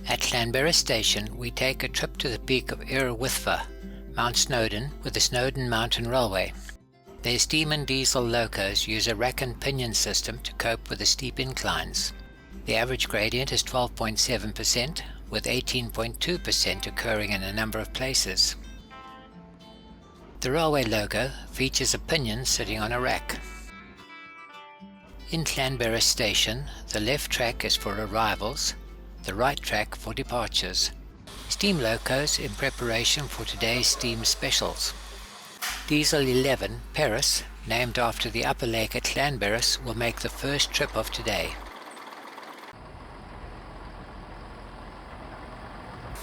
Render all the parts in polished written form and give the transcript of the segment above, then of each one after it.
At Llanberis station we take a trip to the peak of Yr Wyddfa, Mount Snowdon, with the Snowdon Mountain Railway. Their steam and diesel locos use a rack and pinion system to cope with the steep inclines. The average gradient is 12.7%, with 18.2% occurring in a number of places. The railway loco features a pinion sitting on a rack. In Llanberis station, the left track is for arrivals, the right track for departures. Steam locos in preparation for today's steam specials. Diesel 11 Paris, named after the upper lake at Llanberis, will make the first trip of today.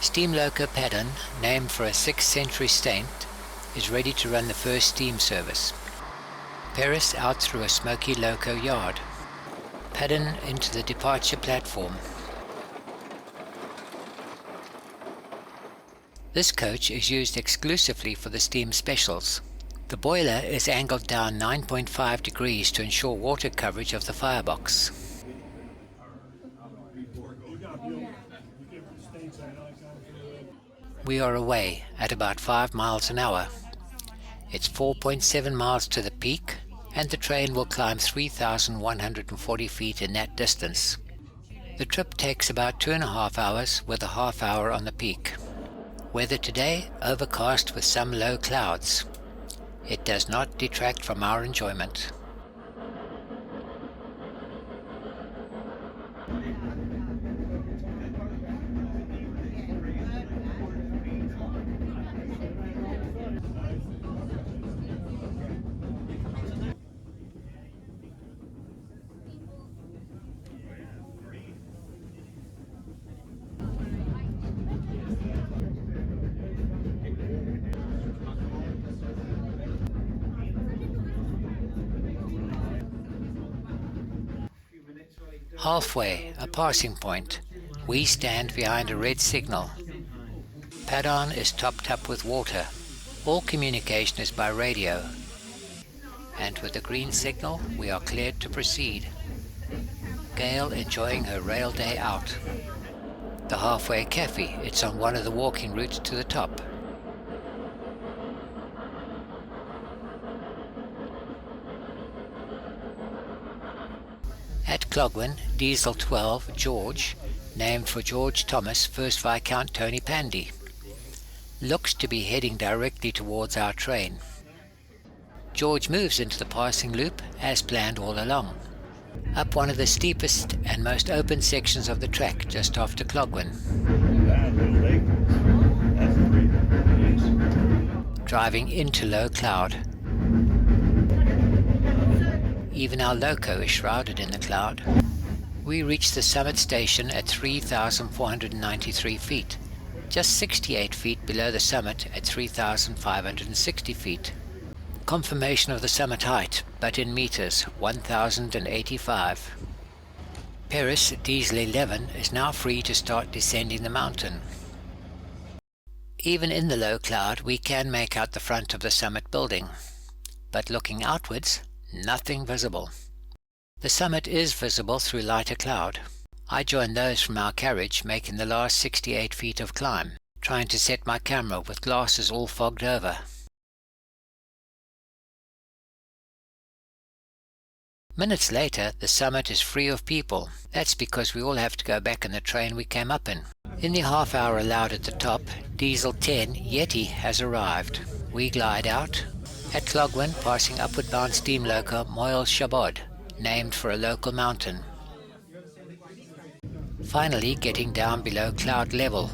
Steam loco Paddon, named for a 6th century saint, is ready to run the first steam service. Paris out through a smoky loco yard. Paddon into the departure platform. This coach is used exclusively for the steam specials. The boiler is angled down 9.5 degrees to ensure water coverage of the firebox. We are away at about 5 miles an hour. It's 4.7 miles to the peak, and the train will climb 3,140 feet in that distance. The trip takes about 2.5 hours, with a half hour on the peak. Weather today, overcast with some low clouds. It does not detract from our enjoyment. Halfway, a passing point, we stand behind a red signal. Paddon is topped up with water. All communication is by radio. And with the green signal, we are cleared to proceed. Gail enjoying her rail day out. The halfway cafe, it's on one of the walking routes to the top. At Clogwyn, Diesel 12 George, named for George Thomas, 1st Viscount Tony Pandy, looks to be heading directly towards our train. George moves into the passing loop as planned all along, up one of the steepest and most open sections of the track just after Clogwyn. Driving into low cloud. Even our loco is shrouded in the cloud. We reach the summit station at 3,493 feet, just 68 feet below the summit at 3,560 feet. Confirmation of the summit height, but in meters, 1,085. Paris Diesel 11 is now free to start descending the mountain. Even in the low cloud, we can make out the front of the summit building, but looking outwards, nothing visible. The summit is visible through lighter cloud. I joined those from our carriage making the last 68 feet of climb, trying to set my camera with glasses all fogged over. Minutes later, the summit is free of people. That's because we all have to go back in the train we came up in. In the half hour allowed at the top, Diesel 10 Yeti has arrived. We glide out. At Clogwyn, passing upward bound steam loco Moyle Shabod, named for a local mountain. Finally getting down below cloud level,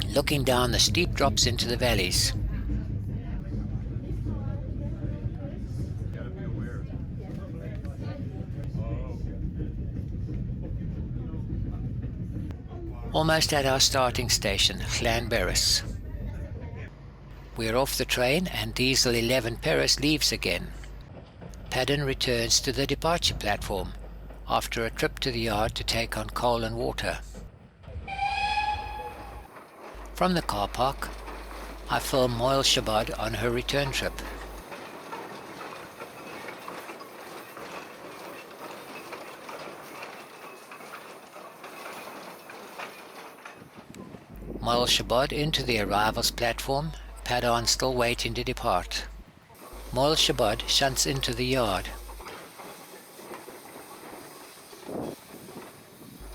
looking down the steep drops into the valleys. Almost at our starting station, Llanberis. We are off the train and Diesel 11 Paris leaves again. Paddon returns to the departure platform after a trip to the yard to take on coal and water. From the car park, I film Moyle Shabod on her return trip. Moil Shabod into the arrivals platform, Padon still waiting to depart. Moil Shabod shunts into the yard.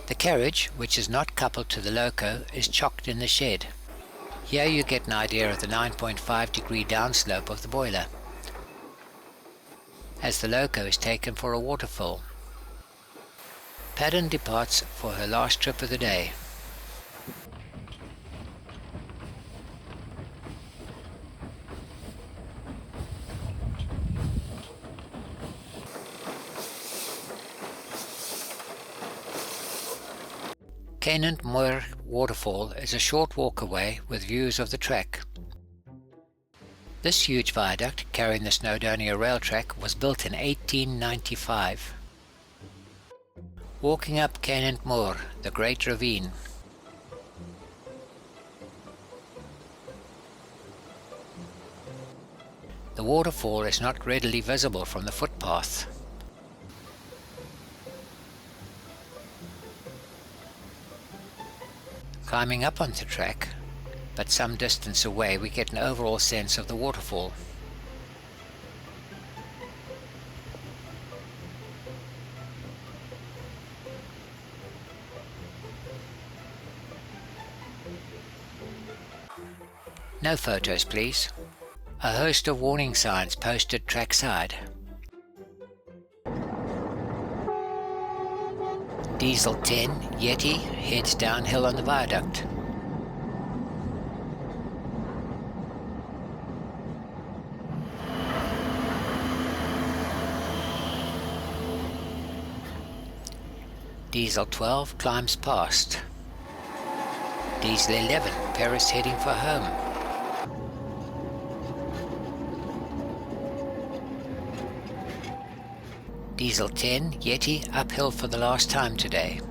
The carriage, which is not coupled to the loco, is chocked in the shed. Here you get an idea of the 9.5 degree downslope of the boiler, as the loco is taken for a waterfall. Padon departs for her last trip of the day. Canant Moir Waterfall is a short walk away with views of the track. This huge viaduct carrying the Snowdonia rail track was built in 1895. Walking up Canant Moor, the Great Ravine. The waterfall is not readily visible from the footpath. Climbing up onto the track, but some distance away, we get an overall sense of the waterfall. No photos, please. A host of warning signs posted trackside. Diesel 10 Yeti heads downhill on the viaduct. Diesel 12 climbs past. Diesel 11 Paris heading for home. Diesel 10 Yeti uphill for the last time today.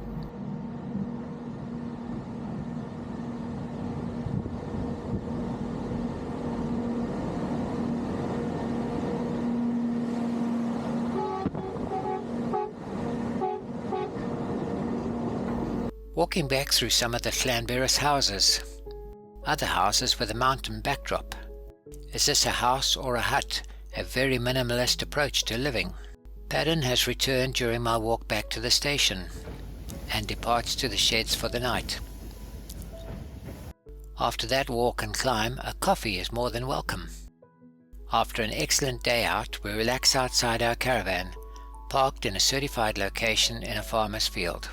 Walking back through some of the Llanberis houses. Other houses with a mountain backdrop. Is this a house or a hut? A very minimalist approach to living. Padon has returned during my walk back to the station and departs to the sheds for the night. After that walk and climb, a coffee is more than welcome. After an excellent day out, we relax outside our caravan, parked in a certified location in a farmer's field.